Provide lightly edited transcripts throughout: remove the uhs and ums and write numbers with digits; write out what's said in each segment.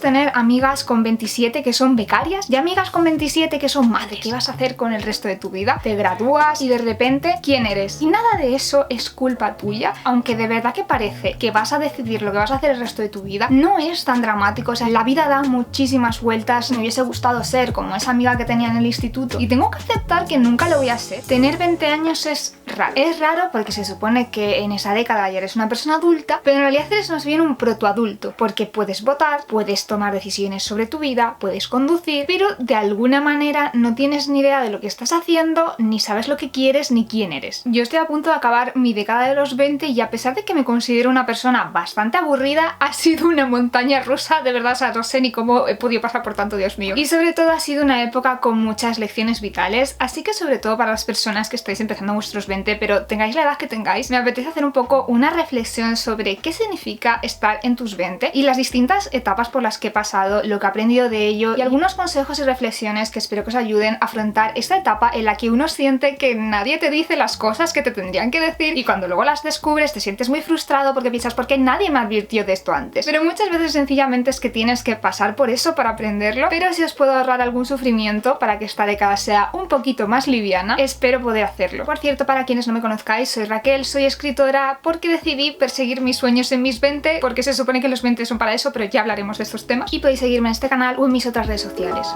tener amigas con 27 que son becarias y amigas con 27 que son madres. ¿Qué vas a hacer con el resto de tu vida? Te gradúas y de repente, ¿quién eres? Y nada de eso es culpa tuya, aunque de verdad que parece que vas a decidir lo que vas a hacer el resto de tu vida, no es tan dramático. O sea, la vida da muchísimas vueltas. Me hubiese gustado ser como esa amiga que tenía en el instituto y tengo que aceptar que nunca lo voy a ser. Tener 20 años es raro. Es raro porque se supone que en esa década ya eres una persona adulta, pero en realidad eres más bien un protoadulto, porque puedes votar, puedes tomar decisiones sobre tu vida, puedes conducir, pero de alguna manera no tienes ni idea de lo que estás haciendo, ni sabes lo que quieres, ni quién eres. Yo estoy a punto de acabar mi década de los 20 y a pesar de que me considero una persona bastante aburrida, ha sido una montaña rusa, de verdad. O sea, no sé ni cómo he podido pasar por tanto, Dios mío. Y sobre todo ha sido una época con muchas lecciones vitales, así que sobre todo para las personas que estáis empezando vuestros 20, pero tengáis la edad que tengáis, me apetece hacer un poco una reflexión sobre qué significa estar en tus 20 y las distintas etapas por las que he pasado, lo que he aprendido de ello y algunos consejos y reflexiones que espero que os ayuden a afrontar esta etapa en la que uno siente que nadie te dice las cosas que te tendrían que decir y cuando luego las descubres te sientes muy frustrado porque piensas ¿por qué nadie me advirtió de esto antes? Pero muchas veces sencillamente es que tienes que pasar por eso para aprenderlo, pero si os puedo ahorrar algún sufrimiento para que esta década sea un poquito más liviana, espero poder hacerlo. Por cierto, para quienes no me conozcáis, soy Raquel, soy escritora porque decidí perseguir mis sueños en mis 20, porque se supone que los 20 son para eso, pero ya hablaremos de estos temas. Y podéis seguirme en este canal o en mis otras redes sociales.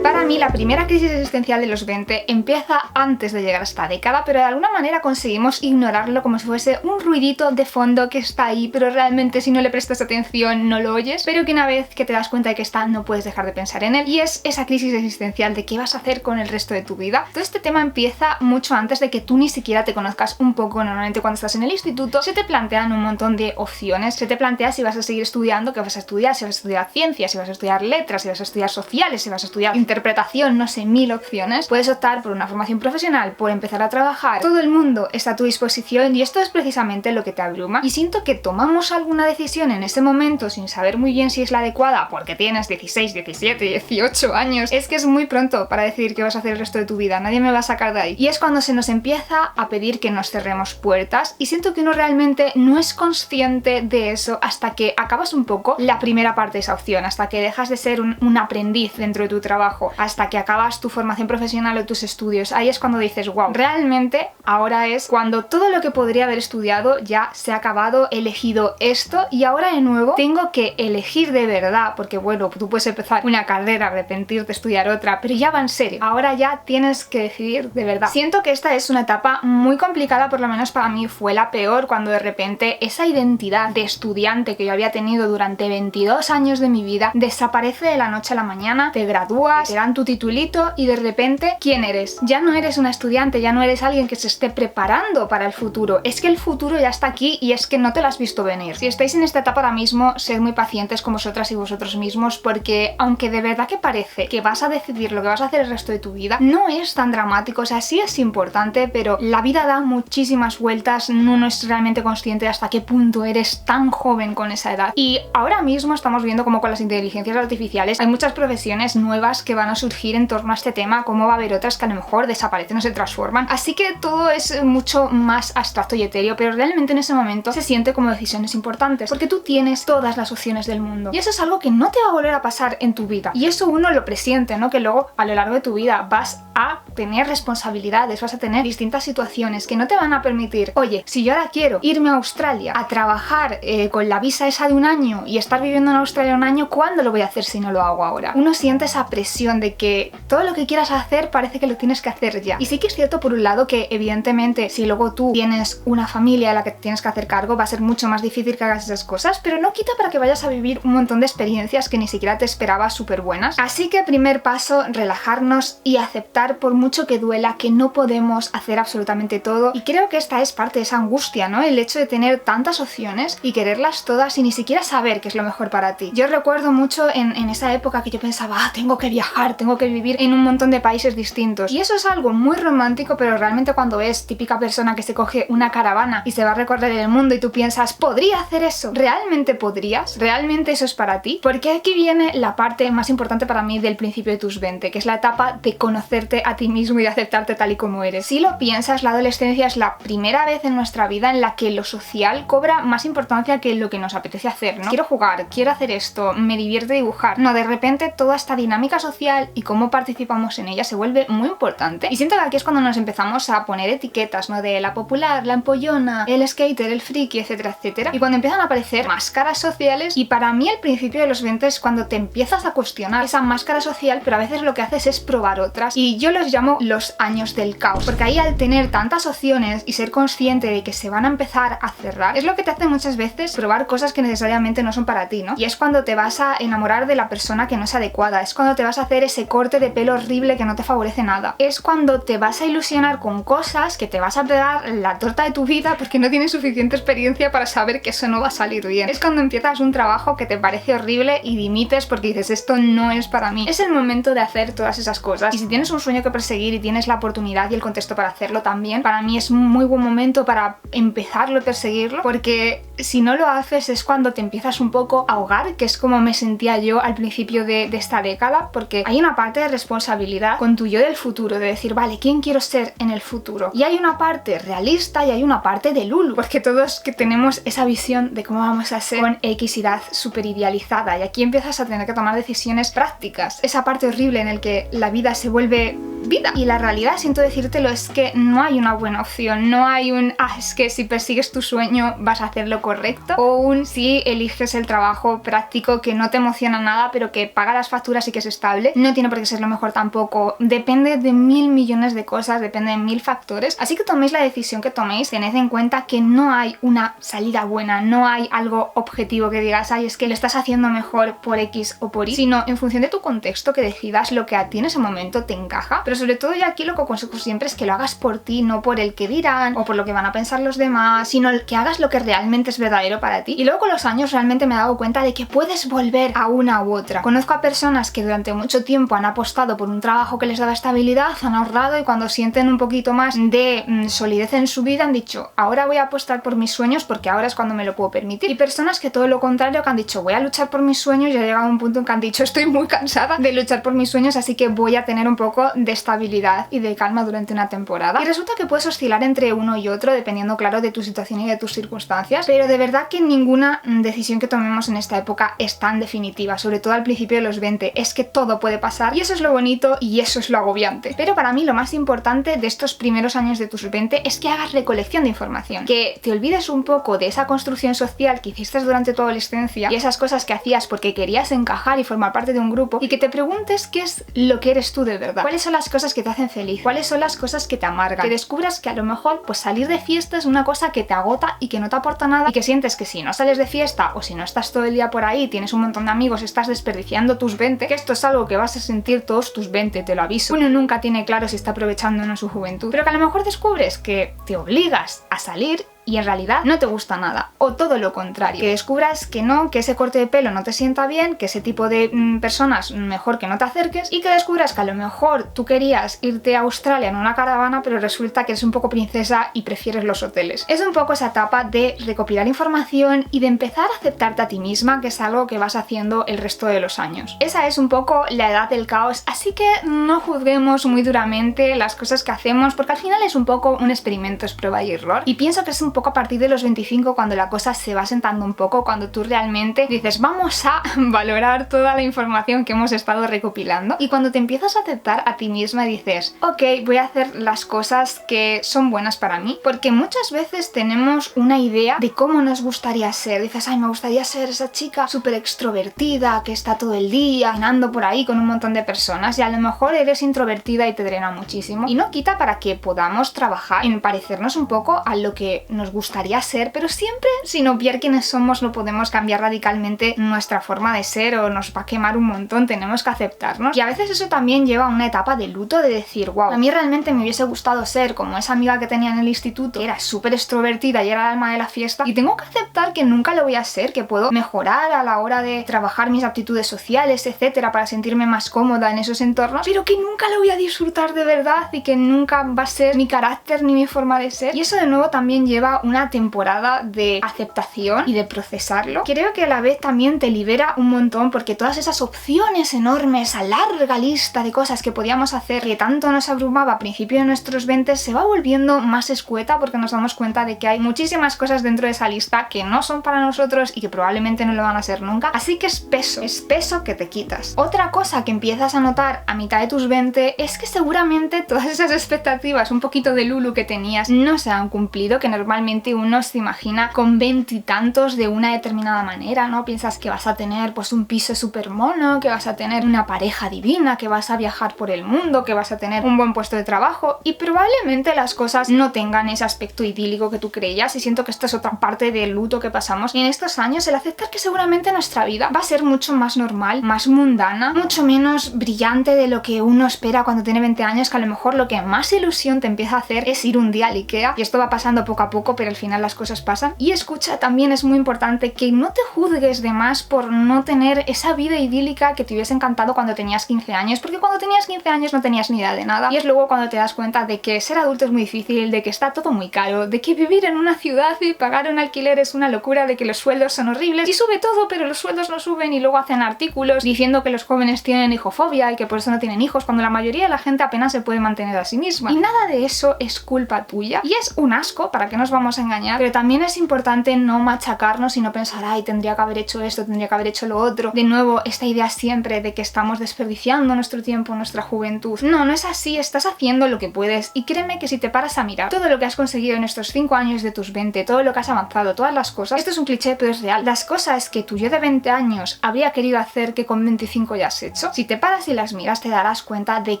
Para mí la primera crisis existencial de los 20 empieza antes de llegar a esta década, pero de alguna manera conseguimos ignorarlo como si fuese un ruidito de fondo que está ahí, pero realmente si no le prestas atención no lo oyes, pero que una vez que te das cuenta de que está no puedes dejar de pensar en él, y es esa crisis existencial de qué vas a hacer con el resto de tu vida. Todo este tema empieza mucho antes de que tú ni siquiera te conozcas un poco. Normalmente cuando estás en el instituto se te plantean un montón de opciones, se te plantea si vas a seguir estudiando, qué vas a estudiar, si vas a estudiar ciencias, si vas a estudiar letras, si vas a estudiar sociales, si vas a estudiar interpretación, no sé, 1000 opciones. Puedes optar por una formación profesional, por empezar a trabajar. Todo el mundo está a tu disposición y esto es precisamente lo que te abruma. Y siento que tomamos alguna decisión en ese momento sin saber muy bien si es la adecuada porque tienes 16, 17, 18 años. Es que es muy pronto para decidir qué vas a hacer el resto de tu vida. Nadie me va a sacar de ahí. Y es cuando se nos empieza a pedir que nos cerremos puertas y siento que uno realmente no es consciente de eso hasta que acabas un poco la primera parte de esa opción, hasta que dejas de ser un aprendiz dentro de tu trabajo, hasta que acabas tu formación profesional o tus estudios. Ahí es cuando dices, wow, realmente ahora es cuando todo lo que podría haber estudiado ya se ha acabado, he elegido esto y ahora de nuevo tengo que elegir de verdad, porque bueno, tú puedes empezar una carrera, arrepentirte de estudiar otra, pero ya va en serio, ahora ya tienes que decidir de verdad. Siento que esta es una etapa muy complicada, por lo menos para mí fue la peor, cuando de repente esa identidad de estudiante que yo había tenido durante 22 años de mi vida desaparece de la noche a la mañana, te gradúas, te dan tu titulito y de repente, ¿quién eres? Ya no eres una estudiante, ya no eres alguien que se esté preparando para el futuro, es que el futuro ya está aquí y es que no te lo has visto venir. Si estáis en esta etapa ahora mismo, sed muy pacientes con vosotras y vosotros mismos, porque aunque de verdad que parece que vas a decidir lo que vas a hacer el resto de tu vida, no es tan dramático. O sea, sí es importante, pero la vida da muchísimas vueltas, no es realmente consciente de hasta qué punto eres tan joven con esa edad. Y ahora mismo estamos viendo como con las inteligencias artificiales hay muchas profesiones nuevas que van a surgir en torno a este tema, como va a haber otras que a lo mejor desaparecen o se transforman, así que todo es mucho más abstracto y etéreo, pero realmente en ese momento se siente como decisiones importantes, porque tú tienes todas las opciones del mundo y eso es algo que no te va a volver a pasar en tu vida, y eso uno lo presiente, ¿no? Que luego a lo largo de tu vida vas a tener responsabilidades, vas a tener distintas situaciones que no te van a permitir, oye, si yo ahora quiero irme a Australia a trabajar con la visa esa de un año y estar viviendo en Australia un año, ¿cuándo lo voy a hacer si no lo hago ahora? Uno siente esa presión de que todo lo que quieras hacer parece que lo tienes que hacer ya. Y sí que es cierto por un lado que evidentemente si luego tú tienes una familia a la que tienes que hacer cargo va a ser mucho más difícil que hagas esas cosas, pero no quita para que vayas a vivir un montón de experiencias que ni siquiera te esperabas súper buenas. Así que primer paso, relajarnos y aceptar, por mucho que duela, que no podemos hacer absolutamente todo, y creo que esta es parte de esa angustia, ¿no? El hecho de tener tantas opciones y quererlas todas y ni siquiera saber qué es lo mejor para ti. Yo recuerdo mucho en esa época que yo pensaba, tengo que viajar, tengo que vivir en un montón de países distintos, y eso es algo muy romántico, pero realmente cuando ves típica persona que se coge una caravana y se va a recorrer el mundo y tú piensas, ¿podría hacer eso? ¿Realmente podrías? ¿Realmente eso es para ti? Porque aquí viene la parte más importante para mí del principio de tus 20, que es la etapa de conocerte quererte a ti mismo y de aceptarte tal y como eres. Si lo piensas, la adolescencia es la primera vez en nuestra vida en la que lo social cobra más importancia que lo que nos apetece hacer, ¿no? Quiero jugar, quiero hacer esto, me divierte dibujar. No, de repente toda esta dinámica social y cómo participamos en ella se vuelve muy importante. Y siento que aquí es cuando nos empezamos a poner etiquetas, ¿no? De la popular, la empollona, el skater, el friki, etcétera, etcétera. Y cuando empiezan a aparecer máscaras sociales, y para mí el principio de los 20 es cuando te empiezas a cuestionar esa máscara social, pero a veces lo que haces es probar otras. Y yo los llamo los años del caos, porque ahí al tener tantas opciones y ser consciente de que se van a empezar a cerrar, es lo que te hace muchas veces probar cosas que necesariamente no son para ti, ¿no? Y es cuando te vas a enamorar de la persona que no es adecuada, es cuando te vas a hacer ese corte de pelo horrible que no te favorece nada, es cuando te vas a ilusionar con cosas que te vas a pegar la torta de tu vida porque no tienes suficiente experiencia para saber que eso no va a salir bien, es cuando empiezas un trabajo que te parece horrible y dimites porque dices esto no es para mí. Es el momento de hacer todas esas cosas, y si tienes un sueño que perseguir y tienes la oportunidad y el contexto para hacerlo también, para mí es un muy buen momento para empezarlo y perseguirlo, porque si no lo haces es cuando te empiezas un poco a ahogar, que es como me sentía yo al principio de esta década, porque hay una parte de responsabilidad con tu yo del futuro, de decir, vale, ¿quién quiero ser en el futuro? Y hay una parte realista y hay una parte de Lulu, porque todos que tenemos esa visión de cómo vamos a ser con X edad súper idealizada, y aquí empiezas a tener que tomar decisiones prácticas, esa parte horrible en el que la vida se vuelve vida. Y la realidad, siento decírtelo, es que no hay una buena opción, no hay un es que si persigues tu sueño vas a hacer lo correcto, o un si eliges el trabajo práctico que no te emociona nada pero que paga las facturas y que es estable. No tiene por qué ser lo mejor tampoco, depende de mil millones de cosas, depende de mil factores, así que toméis la decisión que toméis, tened en cuenta que no hay una salida buena, no hay algo objetivo que digas, ay, es que lo estás haciendo mejor por X o por Y, sino en función de tu contexto que decidas lo que a ti en ese momento te encaja. Pero sobre todo yo aquí lo que aconsejo siempre es que lo hagas por ti, no por el que dirán o por lo que van a pensar los demás, sino que hagas lo que realmente es verdadero para ti. Y luego con los años realmente me he dado cuenta de que puedes volver a una u otra. Conozco a personas que durante mucho tiempo han apostado por un trabajo que les daba estabilidad, han ahorrado, y cuando sienten un poquito más de solidez en su vida han dicho, ahora voy a apostar por mis sueños porque ahora es cuando me lo puedo permitir. Y personas que todo lo contrario, que han dicho, voy a luchar por mis sueños, y ha llegado a un punto en que han dicho, estoy muy cansada de luchar por mis sueños, así que voy a tener un poco de estabilidad y de calma durante una temporada. Y resulta que puedes oscilar entre uno y otro dependiendo, claro, de tu situación y de tus circunstancias, pero de verdad que ninguna decisión que tomemos en esta época es tan definitiva, sobre todo al principio de los 20, es que todo puede pasar, y eso es lo bonito y eso es lo agobiante. Pero para mí lo más importante de estos primeros años de tus 20 es que hagas recolección de información, que te olvides un poco de esa construcción social que hiciste durante tu adolescencia y esas cosas que hacías porque querías encajar y formar parte de un grupo, y que te preguntes qué es lo que eres tú de verdad, cuáles son las cosas que te hacen feliz, cuáles son las cosas que te amargan, que descubras que a lo mejor pues salir de fiesta es una cosa que te agota y que no te aporta nada, y que sientes que si no sales de fiesta o si no estás todo el día por ahí, tienes un montón de amigos, estás desperdiciando tus 20, que esto es algo que vas a sentir todos tus 20, te lo aviso. Uno nunca tiene claro si está aprovechando o no su juventud, pero que a lo mejor descubres que te obligas a salir y en realidad no te gusta nada, o todo lo contrario, que descubras que no, que ese corte de pelo no te sienta bien, que ese tipo de personas mejor que no te acerques, y que descubras que a lo mejor tú querías irte a Australia en una caravana pero resulta que eres un poco princesa y prefieres los hoteles. Es un poco esa etapa de recopilar información y de empezar a aceptarte a ti misma, que es algo que vas haciendo el resto de los años. Esa es un poco la edad del caos, así que no juzguemos muy duramente las cosas que hacemos, porque al final es un poco un experimento, es prueba y error, y pienso que es un poco a partir de los 25 cuando la cosa se va sentando un poco, cuando tú realmente dices vamos a valorar toda la información que hemos estado recopilando, y cuando te empiezas a aceptar a ti misma y dices ok, voy a hacer las cosas que son buenas para mí, porque muchas veces tenemos una idea de cómo nos gustaría ser, dices ay, me gustaría ser esa chica súper extrovertida que está todo el día cenando por ahí con un montón de personas, y a lo mejor eres introvertida y te drena muchísimo, y no quita para que podamos trabajar en parecernos un poco a lo que nos gustaría ser, pero siempre sin obviar quiénes somos no podemos cambiar radicalmente nuestra forma de ser o nos va a quemar un montón, tenemos que aceptarnos. Y a veces eso también lleva a una etapa de luto, de decir wow, a mí realmente me hubiese gustado ser como esa amiga que tenía en el instituto, que era súper extrovertida y era el alma de la fiesta, y tengo que aceptar que nunca lo voy a ser, que puedo mejorar a la hora de trabajar mis aptitudes sociales, etcétera, para sentirme más cómoda en esos entornos, pero que nunca lo voy a disfrutar de verdad y que nunca va a ser mi carácter ni mi forma de ser. Y eso de nuevo también lleva lleva una temporada de aceptación y de procesarlo. Creo que a la vez también te libera un montón, porque todas esas opciones enormes, esa larga lista de cosas que podíamos hacer que tanto nos abrumaba a principio de nuestros 20 se va volviendo más escueta, porque nos damos cuenta de que hay muchísimas cosas dentro de esa lista que no son para nosotros y que probablemente no lo van a ser nunca. Así que es peso que te quitas. Otra cosa que empiezas a notar a mitad de tus 20 es que seguramente todas esas expectativas un poquito de Lulu que tenías no se han cumplido, que normalmente uno se imagina con 20 y tantos de una determinada manera, ¿no? Piensas que vas a tener pues un piso súper mono, que vas a tener una pareja divina, que vas a viajar por el mundo, que vas a tener un buen puesto de trabajo, y probablemente las cosas no tengan ese aspecto idílico que tú creías, y siento que esta es otra parte del luto que pasamos en estos años, el aceptar que seguramente nuestra vida va a ser mucho más normal, más mundana, mucho menos brillante de lo que uno espera cuando tiene 20 años, que a lo mejor lo que más ilusión te empieza a hacer es ir un día al IKEA, y esto va pasando poco a poco, pero al final las cosas pasan. Y escucha, también es muy importante que no te juzgues de más por no tener esa vida idílica que te hubiese encantado cuando tenías 15 años, porque cuando tenías 15 años no tenías ni idea de nada, y es luego cuando te das cuenta de que ser adulto es muy difícil, de que está todo muy caro, de que vivir en una ciudad y pagar un alquiler es una locura, de que los sueldos son horribles y sube todo, pero los sueldos no suben, y luego hacen artículos diciendo que los jóvenes tienen hijofobia y que por eso no tienen hijos, cuando la mayoría de la gente apenas se puede mantener a sí misma. Y nada de eso es culpa tuya, y es un asco, para que nos vamos a engañar, pero también es importante no machacarnos y no pensar, ay, tendría que haber hecho esto, tendría que haber hecho lo otro. De nuevo, esta idea siempre de que estamos desperdiciando nuestro tiempo, nuestra juventud. No, no es así, estás haciendo lo que puedes, y créeme que si te paras a mirar todo lo que has conseguido en estos 5 años de tus 20, todo lo que has avanzado, todas las cosas, esto es un cliché pero es real, las cosas que tu yo de 20 años habría querido hacer que con 25 ya has hecho, si te paras y las miras te darás cuenta de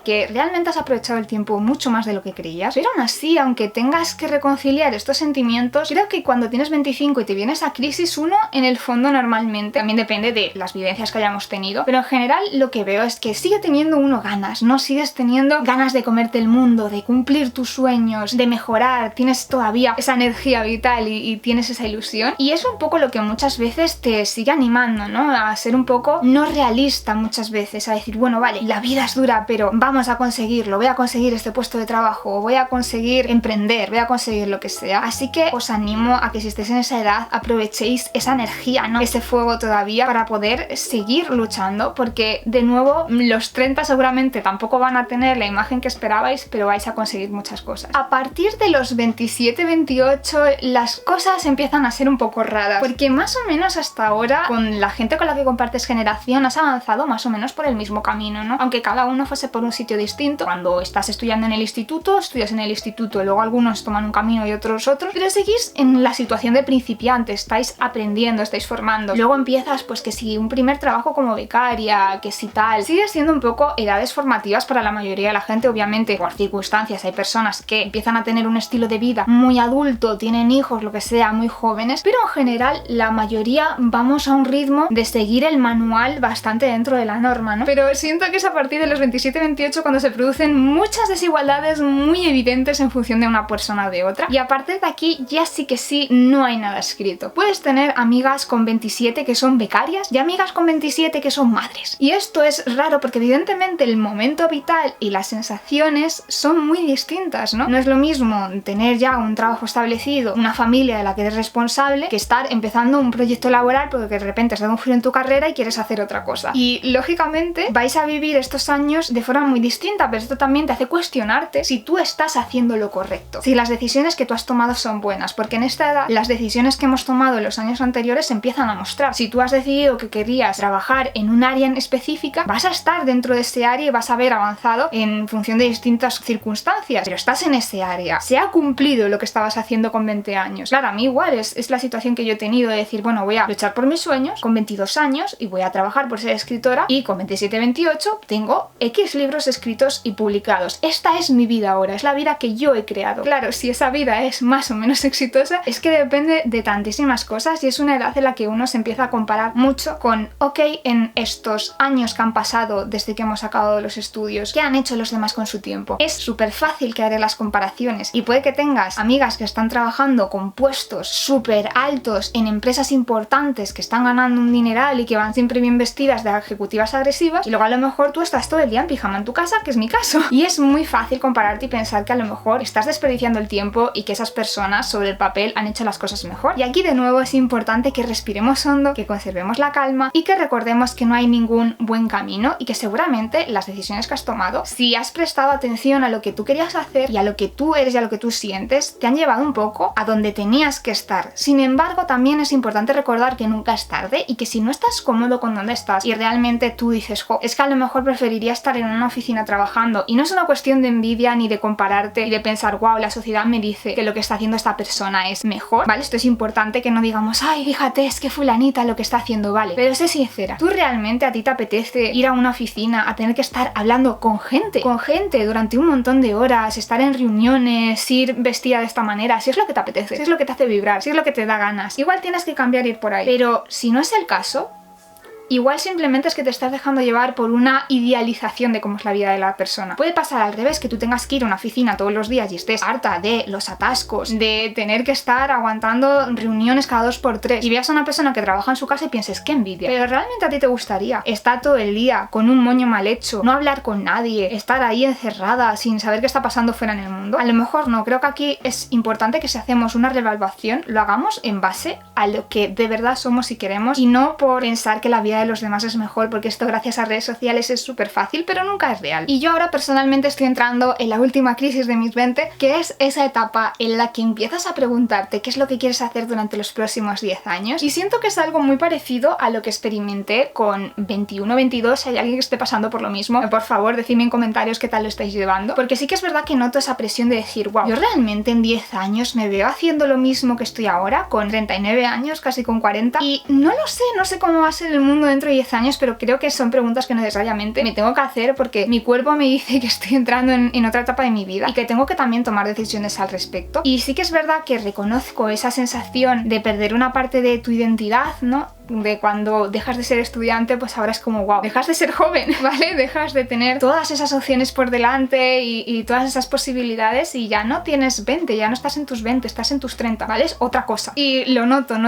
que realmente has aprovechado el tiempo mucho más de lo que creías. Pero aún así, aunque tengas que reconciliar estos sentimientos, creo que cuando tienes 25 y te viene esa crisis, uno en el fondo normalmente, también depende de las vivencias que hayamos tenido, pero en general lo que veo es que sigue teniendo uno ganas, ¿no? Sigues teniendo ganas de comerte el mundo, de cumplir tus sueños, de mejorar, tienes todavía esa energía vital y tienes esa ilusión, y es un poco lo que muchas veces te sigue animando, ¿no? A ser un poco no realista muchas veces, a decir, bueno, vale, la vida es dura, pero vamos a conseguirlo, voy a conseguir este puesto de trabajo, voy a conseguir emprender, voy a conseguir lo que sea. Así que os animo a que si estáis en esa edad aprovechéis esa energía, ¿no? Ese fuego todavía para poder seguir luchando, porque de nuevo los 30 seguramente tampoco van a tener la imagen que esperabais, pero vais a conseguir muchas cosas. A partir de los 27-28 las cosas empiezan a ser un poco raras, porque más o menos hasta ahora con la gente con la que compartes generación has avanzado más o menos por el mismo camino, ¿no? Aunque cada uno fuese por un sitio distinto. Cuando estás estudiando en el instituto, estudias en el instituto, luego algunos toman un camino y otros otros, pero seguís en la situación de principiante, estáis aprendiendo, estáis formando. Luego empiezas, pues que si un primer trabajo como becaria, que si tal, sigue siendo un poco edades formativas para la mayoría de la gente, obviamente por circunstancias hay personas que empiezan a tener un estilo de vida muy adulto, tienen hijos, lo que sea, muy jóvenes, pero en general la mayoría vamos a un ritmo de seguir el manual bastante dentro de la norma, ¿no? Pero siento que es a partir de los 27-28 cuando se producen muchas desigualdades muy evidentes en función de una persona o de otra, y a partir de aquí ya sí que sí no hay nada escrito. Puedes tener amigas con 27 que son becarias y amigas con 27 que son madres, y esto es raro porque evidentemente el momento vital y las sensaciones son muy distintas, ¿no? No es lo mismo tener ya un trabajo establecido, una familia de la que eres responsable, que estar empezando un proyecto laboral porque de repente has dado un giro en tu carrera y quieres hacer otra cosa. Y lógicamente vais a vivir estos años de forma muy distinta, pero esto también te hace cuestionarte si tú estás haciendo lo correcto, si las decisiones que tú has tomado son buenas, porque en esta edad las decisiones que hemos tomado en los años anteriores se empiezan a mostrar. Si tú has decidido que querías trabajar en un área en específica, vas a estar dentro de ese área y vas a haber avanzado en función de distintas circunstancias, pero estás en ese área, se ha cumplido lo que estabas haciendo con 20 años. Claro, a mí igual es la situación que yo he tenido de decir, bueno, voy a luchar por mis sueños con 22 años y voy a trabajar por ser escritora, y con 27-28 tengo X libros escritos y publicados. Esta es mi vida ahora, es la vida que yo he creado. Claro, si esa vida es más o menos exitosa, es que depende de tantísimas cosas, y es una edad en la que uno se empieza a comparar mucho con, ok, en estos años que han pasado desde que hemos acabado los estudios, ¿qué han hecho los demás con su tiempo? Es súper fácil que haré las comparaciones, y puede que tengas amigas que están trabajando con puestos súper altos en empresas importantes que están ganando un dineral y que van siempre bien vestidas de ejecutivas agresivas, y luego a lo mejor tú estás todo el día en pijama en tu casa, que es mi caso. Y es muy fácil compararte y pensar que a lo mejor estás desperdiciando el tiempo y que esas personas personas sobre el papel han hecho las cosas mejor. Y aquí de nuevo es importante que respiremos hondo, que conservemos la calma y que recordemos que no hay ningún buen camino y que seguramente las decisiones que has tomado, si has prestado atención a lo que tú querías hacer y a lo que tú eres y a lo que tú sientes, te han llevado un poco a donde tenías que estar. Sin embargo, también es importante recordar que nunca es tarde y que si no estás cómodo con donde estás y realmente tú dices, jo, es que a lo mejor preferiría estar en una oficina trabajando, y no es una cuestión de envidia ni de compararte y de pensar, wow, la sociedad me dice que lo que está haciendo esta persona es mejor, ¿vale? Esto es importante, que no digamos, ay, fíjate, es que fulanita lo que está haciendo, vale. Pero sé sincera, ¿tú realmente a ti te apetece ir a una oficina a tener que estar hablando con gente durante un montón de horas, estar en reuniones, ir vestida de esta manera? Si es lo que te apetece, si es lo que te hace vibrar, si es lo que te da ganas, igual tienes que cambiar y ir por ahí. Pero si no es el caso, igual simplemente es que te estás dejando llevar por una idealización de cómo es la vida de la persona. Puede pasar al revés, que tú tengas que ir a una oficina todos los días y estés harta de los atascos, de tener que estar aguantando reuniones cada 2 por 3, y veas a una persona que trabaja en su casa y pienses, qué envidia. Pero realmente a ti te gustaría estar todo el día con un moño mal hecho, no hablar con nadie, estar ahí encerrada sin saber qué está pasando fuera en el mundo. A lo mejor no. Creo que aquí es importante que si hacemos una reevaluación lo hagamos en base a lo que de verdad somos y queremos, y no por pensar que la vida de los demás es mejor, porque esto gracias a redes sociales es súper fácil, pero nunca es real. Y yo ahora personalmente estoy entrando en la última crisis de mis 20, que es esa etapa en la que empiezas a preguntarte qué es lo que quieres hacer durante los próximos 10 años, y siento que es algo muy parecido a lo que experimenté con 21, 22. Si hay alguien que esté pasando por lo mismo, por favor decidme en comentarios qué tal lo estáis llevando, porque sí que es verdad que noto esa presión de decir, wow, yo realmente en 10 años me veo haciendo lo mismo que estoy ahora, con 39 años, casi con 40, y no lo sé, no sé cómo va a ser el mundo dentro de 10 años, pero creo que son preguntas que necesariamente me tengo que hacer, porque mi cuerpo me dice que estoy entrando en otra etapa de mi vida y que tengo que también tomar decisiones al respecto. Y sí que es verdad que reconozco esa sensación de perder una parte de tu identidad, ¿no? De cuando dejas de ser estudiante, pues ahora es como, wow, dejas de ser joven, ¿vale? Dejas de tener todas esas opciones por delante y todas esas posibilidades, y ya no tienes 20, ya no estás en tus 20, estás en tus 30, ¿vale? Es otra cosa. Y lo noto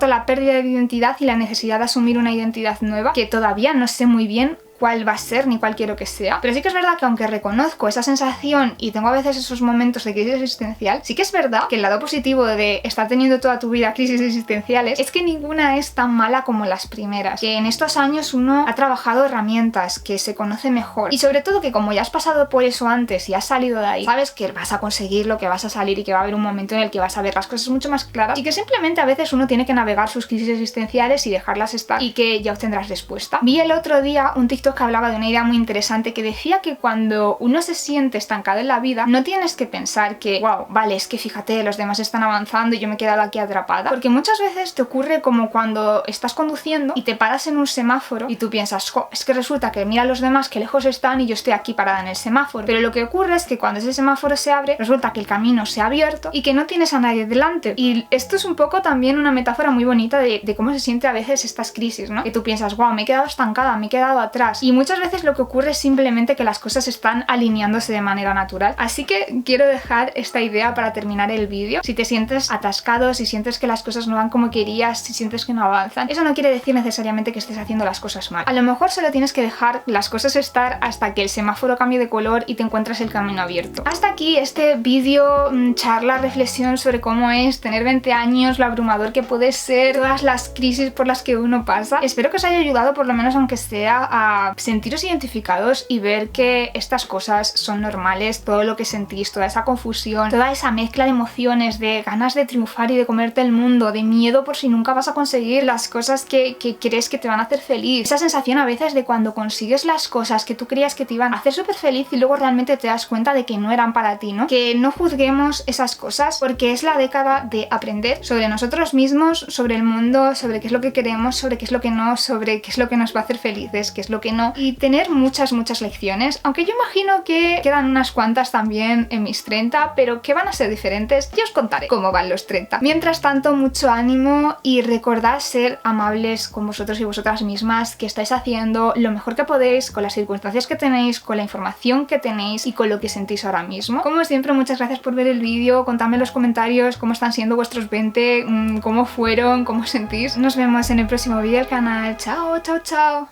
la pérdida de identidad y la necesidad de asumir una identidad nueva, que todavía no sé muy bien cuál va a ser ni cuál quiero que sea. Pero sí que es verdad que aunque reconozco esa sensación y tengo a veces esos momentos de crisis existencial, sí que es verdad que el lado positivo de estar teniendo toda tu vida crisis existenciales es que ninguna es tan mala como las primeras. Que en estos años uno ha trabajado herramientas, que se conoce mejor, y sobre todo que como ya has pasado por eso antes y has salido de ahí, sabes que vas a conseguirlo, que vas a salir y que va a haber un momento en el que vas a ver las cosas mucho más claras, y que simplemente a veces uno tiene que navegar sus crisis existenciales y dejarlas estar, y que ya obtendrás respuesta. Vi el otro día un TikTok que hablaba de una idea muy interesante, que decía que cuando uno se siente estancado en la vida, no tienes que pensar que, wow, vale, es que fíjate, los demás están avanzando y yo me he quedado aquí atrapada, porque muchas veces te ocurre como cuando estás conduciendo y te paras en un semáforo y tú piensas, jo, es que resulta que mira a los demás que lejos están y yo estoy aquí parada en el semáforo. Pero lo que ocurre es que cuando ese semáforo se abre, resulta que el camino se ha abierto y que no tienes a nadie delante. Y esto es un poco también una metáfora muy bonita de cómo se siente a veces estas crisis, ¿no? Que tú piensas, wow, me he quedado estancada, me he quedado atrás. Y muchas veces lo que ocurre es simplemente que las cosas están alineándose de manera natural. Así que quiero dejar esta idea para terminar el vídeo. Si te sientes atascado, si sientes que las cosas no van como querías, si sientes que no avanzan, eso no quiere decir necesariamente que estés haciendo las cosas mal. A lo mejor solo tienes que dejar las cosas estar hasta que el semáforo cambie de color y te encuentres el camino abierto. Hasta aquí este vídeo, charla, reflexión sobre cómo es tener 20 años, lo abrumador que puede ser, todas las crisis por las que uno pasa. Espero que os haya ayudado, por lo menos aunque sea, a sentiros identificados y ver que estas cosas son normales, todo lo que sentís, toda esa confusión, toda esa mezcla de emociones, de ganas de triunfar y de comerte el mundo, de miedo por si nunca vas a conseguir las cosas que crees que te van a hacer feliz, esa sensación a veces de cuando consigues las cosas que tú creías que te iban a hacer súper feliz y luego realmente te das cuenta de que no eran para ti, ¿no? Que no juzguemos esas cosas, porque es la década de aprender sobre nosotros mismos, sobre el mundo, sobre qué es lo que queremos, sobre qué es lo que no, sobre qué es lo que nos va a hacer felices, qué es lo que no, y tener muchas lecciones, aunque yo imagino que quedan unas cuantas también en mis 30, pero que van a ser diferentes. Yo os contaré cómo van los 30. Mientras tanto, mucho ánimo y recordad ser amables con vosotros y vosotras mismas, que estáis haciendo lo mejor que podéis con las circunstancias que tenéis, con la información que tenéis y con lo que sentís ahora mismo. Como siempre, muchas gracias por ver el vídeo, contadme en los comentarios cómo están siendo vuestros 20, cómo fueron, cómo sentís. Nos vemos en el próximo vídeo del canal. Chao, chao, chao.